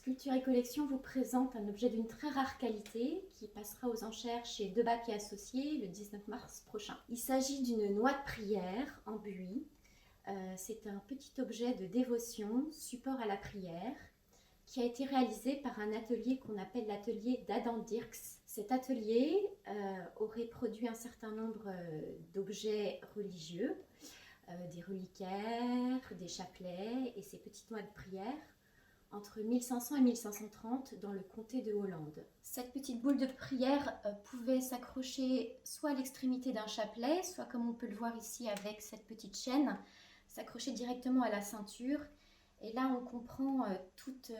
Sculpture et Collection vous présente un objet d'une très rare qualité qui passera aux enchères chez Debac et Associés le 19 mars prochain. Il s'agit d'une noix de prière en buis. C'est un petit objet de dévotion, support à la prière, qui a été réalisé par un atelier qu'on appelle l'atelier d'Adam Dirks. Cet atelier aurait produit un certain nombre d'objets religieux, des reliquaires, des chapelets et ces petites noix de prière entre 1500 et 1530 dans le comté de Hollande. Cette petite boule de prière pouvait s'accrocher soit à l'extrémité d'un chapelet, soit comme on peut le voir ici avec cette petite chaîne, s'accrocher directement à la ceinture. Et là, on comprend toute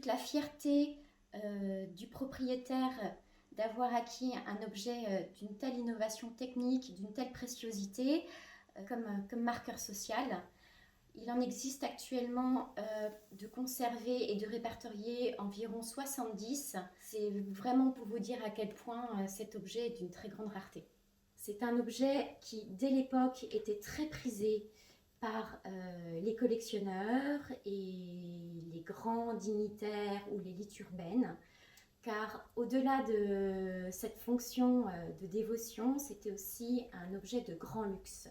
la fierté du propriétaire d'avoir acquis un objet d'une telle innovation technique, d'une telle préciosité, comme marqueur social. Il en existe actuellement de conservés et de répertoriés environ 70. C'est vraiment pour vous dire à quel point cet objet est d'une très grande rareté. C'est un objet qui, dès l'époque, était très prisé par les collectionneurs et les grands dignitaires ou l'élite urbaine, car au-delà de cette fonction de dévotion, c'était aussi un objet de grand luxe.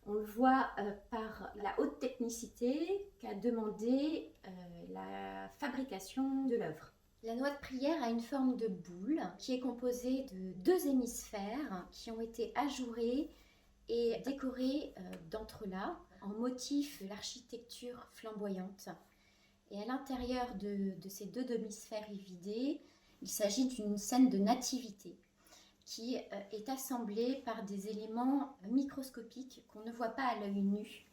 On le voit par la haute technicité qu'a demandé la fabrication de l'œuvre. La noix de prière a une forme de boule qui est composée de deux hémisphères qui ont été ajourés et décorés d'entrelacs en motif de l'architecture flamboyante. Et à l'intérieur de ces deux hémisphères évidés, il s'agit d'une scène de nativité qui est assemblée par des éléments microscopiques qu'on ne voit pas à l'œil nu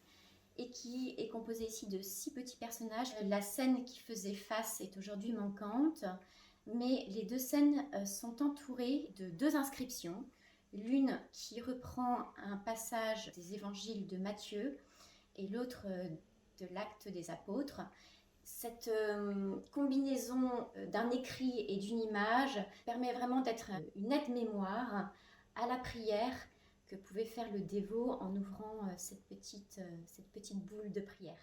et qui est composée ici de 6 petits personnages. La scène qui faisait face est aujourd'hui manquante, mais les deux scènes sont entourées de 2 inscriptions. L'une qui reprend un passage des évangiles de Matthieu et l'autre de l'Acte des Apôtres. Cette combinaison d'un écrit et d'une image permet vraiment d'être une aide-mémoire à la prière que pouvait faire le dévot en ouvrant cette petite boule de prière.